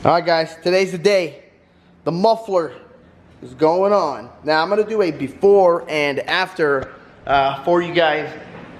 Alright guys, today's the day. The muffler is going on. Now I'm going to do a before and after for you guys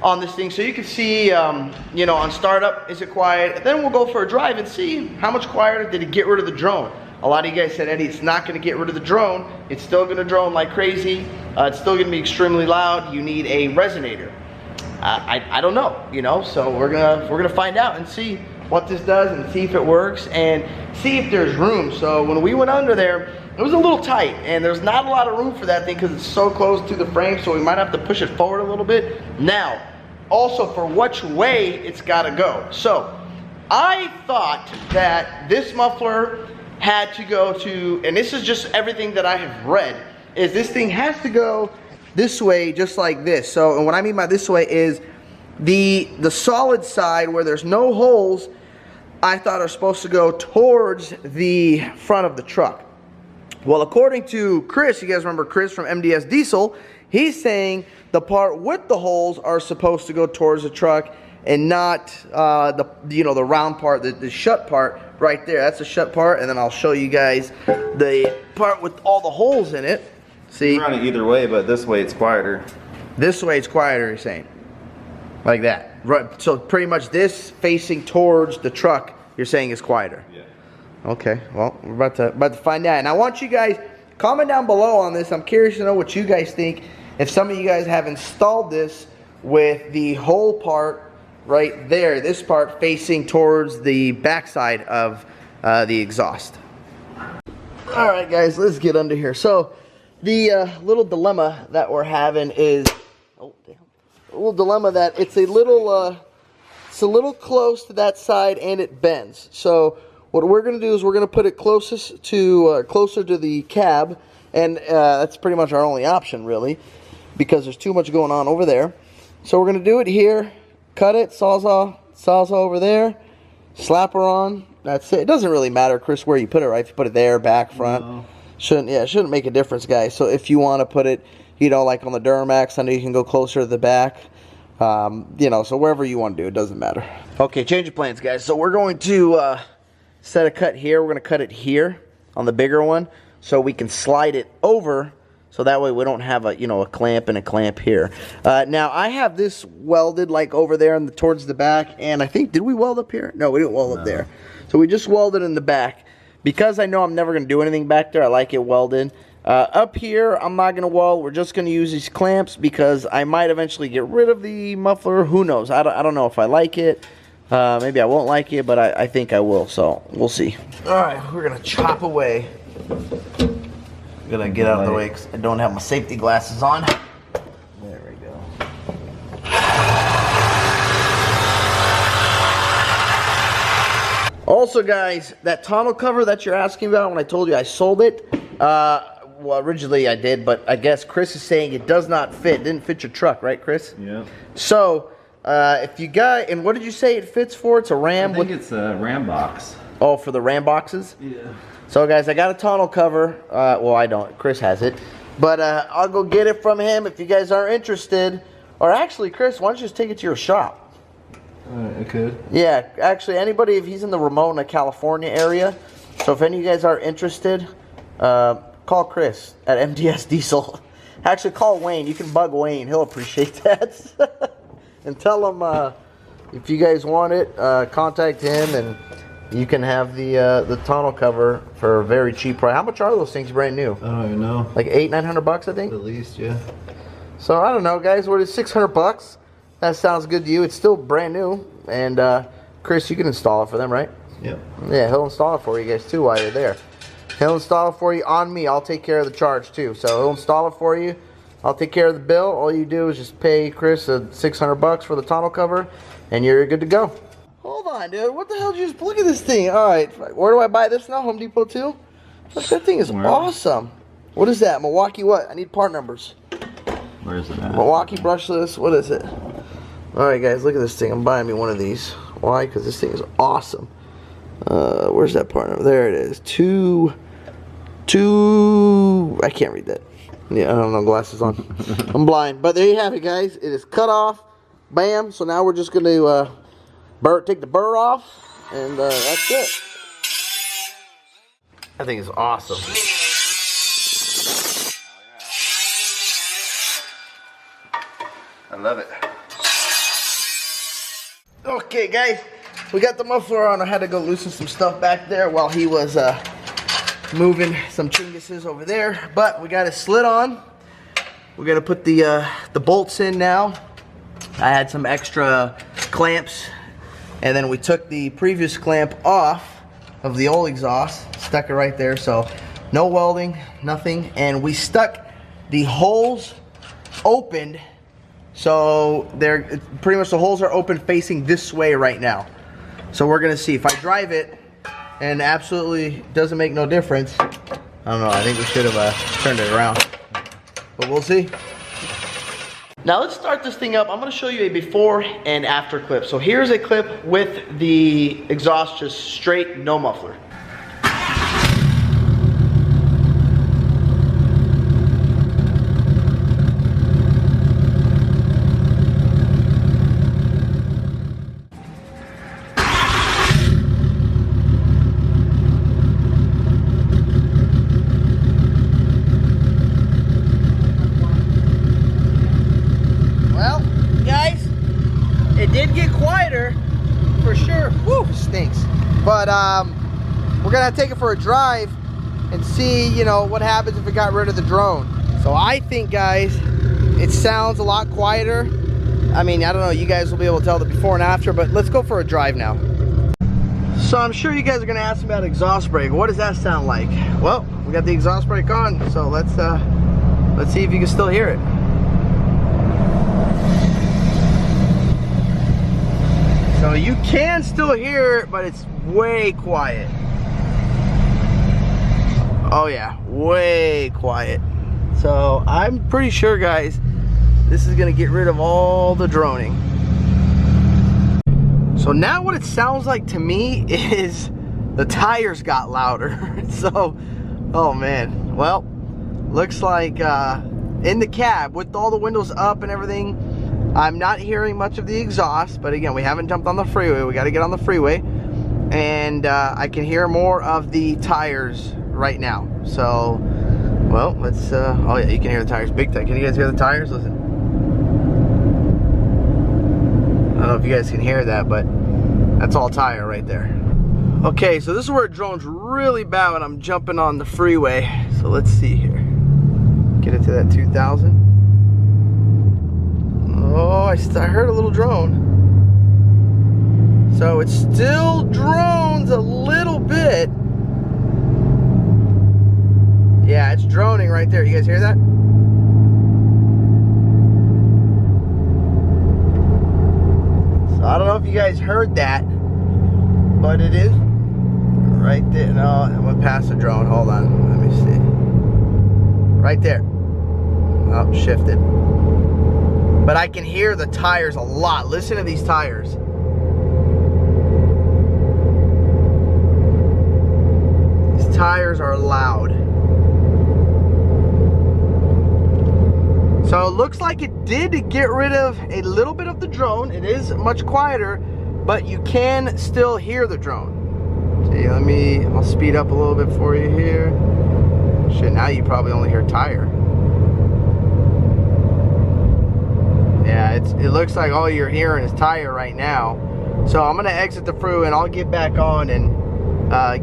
on this thing, so you can see, you know, on startup, is it quiet? And then we'll go for a drive and see how much quieter did it get rid of the drone. A lot of you guys said, Eddie, it's not going to get rid of the drone. It's still going to drone like crazy. It's still going to be extremely loud. You need a resonator. I don't know, you know, so we're gonna find out and see what this does and see if it works and see if there's room. So when we went under there, it was a little tight and there's not a lot of room for that thing because it's so close to the frame, so we might have to push it forward a little bit. Now, also for which way it's gotta go. So I thought that this muffler had to go to, and this is just everything that I have read, is this thing has to go this way, just like this. So, and what I mean by this way is the solid side where there's no holes, I thought are supposed to go towards the front of the truck. Well, according to Chris, you guys remember Chris from MDS Diesel, he's saying the part with the holes are supposed to go towards the truck and not the round part, the shut part right there. That's the shut part, and then I'll show you guys the part with all the holes in it. See, you run it either way, but this way it's quieter. This way it's quieter, you're saying, like that, right? So pretty much this facing towards the truck, you're saying is quieter. Yeah. Okay. Well, we're about to find out, and I want you guys comment down below on this. I'm curious to know what you guys think. If some of you guys have installed this with the hole part right there, this part facing towards the backside of the exhaust. All right, guys, let's get under here. So the little dilemma that we're having is, oh damn, a little dilemma that it's a little close to that side and it bends. So what we're going to do is we're going to put it closer to the cab, and that's pretty much our only option really, because there's too much going on over there. So we're going to do it here, cut it, sawzall over there, slap her on. That's it. It doesn't really matter, Chris, where you put it, right? If you put it there, back, front. No. Shouldn't make a difference, guys. So if you want to put it, you know, like on the Duramax, I know you can go closer to the back. You know, so wherever you want to do, it doesn't matter. Okay, change of plans, guys. So we're going to set a cut here. We're going to cut it here on the bigger one, so we can slide it over, so that way we don't have a, you know, a clamp and a clamp here. Now I have this welded like over there towards the back, and I think, did we weld up here? No, we didn't weld up there. So we just welded in the back. Because I know I'm never going to do anything back there, I like it welded. Up here, I'm not going to weld. We're just going to use these clamps because I might eventually get rid of the muffler. Who knows? I don't know if I like it. Maybe I won't like it, but I think I will. So we'll see. All right, we're going to chop away. I'm going to get out of the way because I don't have my safety glasses on. There we go. Also, guys, that tonneau cover that you're asking about, when I told you I sold it, well, originally I did, but I guess Chris is saying it does not fit. It didn't fit your truck, right, Chris? Yeah. So, if you got, and what did you say it fits for? It's a Ram? I think it's a Ram box. Oh, for the Ram boxes? Yeah. So, guys, I got a tonneau cover. Well, I don't. Chris has it. But I'll go get it from him if you guys are interested. Or actually, Chris, why don't you just take it to your shop? I could. Yeah, actually, anybody, if he's in the Ramona, California area, so if any of you guys are interested, call Chris at MDS Diesel. Actually, call Wayne. You can bug Wayne. He'll appreciate that. And tell him if you guys want it, contact him, and you can have the tonneau cover for a very cheap price. How much are those things brand new? I don't even know. Like $800-900, I think? At least, yeah. So, I don't know, guys. What is $600? That sounds good to you. It's still brand new. And Chris, you can install it for them, right? Yep. Yeah, he'll install it for you guys too while you're there. He'll install it for you on me. I'll take care of the charge too. So he'll install it for you. I'll take care of the bill. All you do is just pay Chris $600 for the tonneau cover, and you're good to go. Hold on, dude. What the hell did you just look at this thing? All right, where do I buy this now? Home Depot too? Look, that thing is awesome. What is that? Milwaukee what? I need part numbers. Where is it at? Milwaukee brushless. What is it? Alright guys, look at this thing. I'm buying me one of these. Why? Because this thing is awesome. Where's that part number? There it is. I can't read that. Yeah, I don't know, glasses on. I'm blind. But there you have it, guys. It is cut off. Bam. So now we're just going to take the burr off. And that's it. That thing is awesome. I love it. Okay, guys, we got the muffler on. I had to go loosen some stuff back there while he was moving some chinguses over there. But we got it slid on. We're gonna put the bolts in now. I had some extra clamps, and then we took the previous clamp off of the old exhaust, stuck it right there. So no welding, nothing, and we stuck the holes opened. So they're pretty much, the holes are open facing this way right now. So we're gonna see if I drive it and absolutely doesn't make no difference. I don't know, I think we should have turned it around, but we'll see. Now let's start this thing up. I'm gonna show you a before and after clip. So here's a clip with the exhaust just straight, no muffler. It did get quieter, for sure. Woo, stinks. But we're gonna take it for a drive and see, you know, what happens if we got rid of the drone. So I think, guys, it sounds a lot quieter. I mean, I don't know, you guys will be able to tell the before and after, but let's go for a drive now. So I'm sure you guys are gonna ask me about exhaust brake. What does that sound like? Well, we got the exhaust brake on, so let's see if you can still hear it. So you can still hear it, but it's way quiet. Oh yeah, way quiet. So I'm pretty sure, guys, this is gonna get rid of all the droning. So now what it sounds like to me is the tires got louder. So, oh man, well, looks like in the cab with all the windows up and everything, I'm not hearing much of the exhaust, but again, we haven't jumped on the freeway. We got to get on the freeway, and I can hear more of the tires right now. So, well, let's. Oh yeah, you can hear the tires big time. Can you guys hear the tires? Listen. I don't know if you guys can hear that, but that's all tire right there. Okay, so this is where it drones really bad when I'm jumping on the freeway. So let's see here. Get it to that 2,000. Oh, I heard a little drone. So it still drones a little bit. Yeah, it's droning right there. You guys hear that? So I don't know if you guys heard that, but it is right there. No, I'm gonna pass the drone. Hold on, let me see. Right there. Oh, shifted. But I can hear the tires a lot. Listen to these tires. These tires are loud. So it looks like it did get rid of a little bit of the drone. It is much quieter, but you can still hear the drone. See, I'll speed up a little bit for you here. Shit, now you probably only hear tire. Yeah, it looks like all you're hearing is tire right now. So I'm gonna exit the freeway and I'll get back on and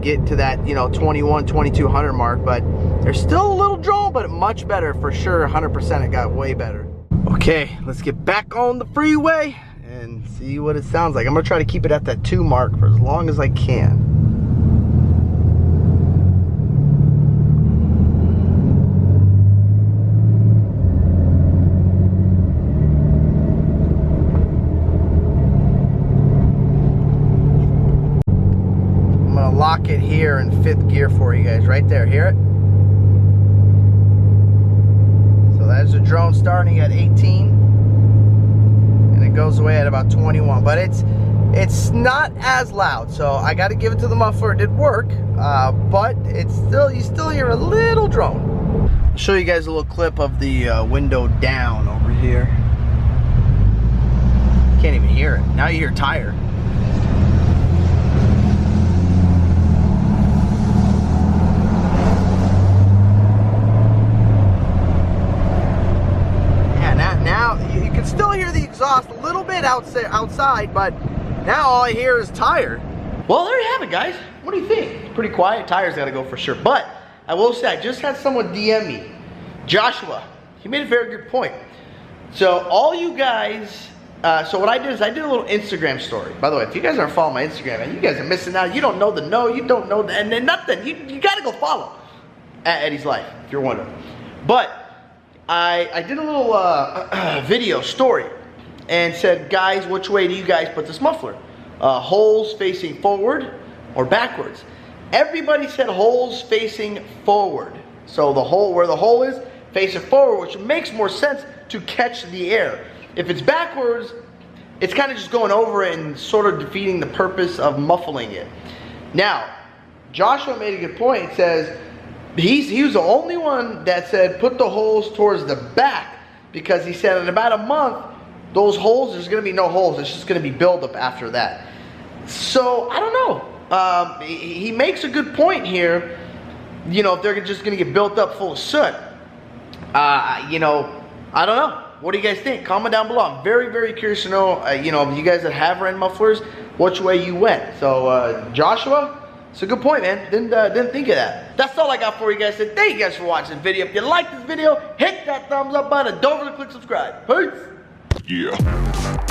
get to that, you know, 21, 2200 mark. But there's still a little drone, but much better for sure. 100%, it got way better. Okay, let's get back on the freeway and see what it sounds like. I'm gonna try to keep it at that 2 mark for as long as I can. Lock it here in 5th gear for you guys, right there. Hear it? So that's the drone starting at 18, and it goes away at about 21. But it's not as loud, so I got to give it to the muffler. It did work, but it's still, you still hear a little drone. I'll show you guys a little clip of the window down over here. Can't even hear it. Now you hear tire. outside, but now all I hear is tire. Well, there you have it, guys. What do you think? Pretty quiet. Tires got to go for sure. But I will say, I just had someone DM me, Joshua. He made a very good point. So all you guys, so what I did is I did a little Instagram story. By the way, if you guys aren't following my Instagram, man, you guys are missing out. You don't know the no, you don't know the, and then nothing. You got to go follow at Eddie's Life, if you're wondering. But I did a little video story and said, guys, which way do you guys put this muffler? Holes facing forward or backwards? Everybody said holes facing forward. So the hole, where the hole is, facing forward, which makes more sense to catch the air. If it's backwards, it's kind of just going over it and sort of defeating the purpose of muffling it. Now, Joshua made a good point. He says he was the only one that said put the holes towards the back, because he said in about a month, those holes, there's going to be no holes. It's just going to be buildup after that. So, I don't know. He makes a good point here. You know, if they're just going to get built up full of soot. You know, I don't know. What do you guys think? Comment down below. I'm very, very curious to know, you know, you guys that have ran mufflers, which way you went. So, Joshua, it's a good point, man. Didn't think of that. That's all I got for you guys today. Thank you guys for watching this video. If you like this video, hit that thumbs up button and don't forget to click subscribe. Peace. Yeah.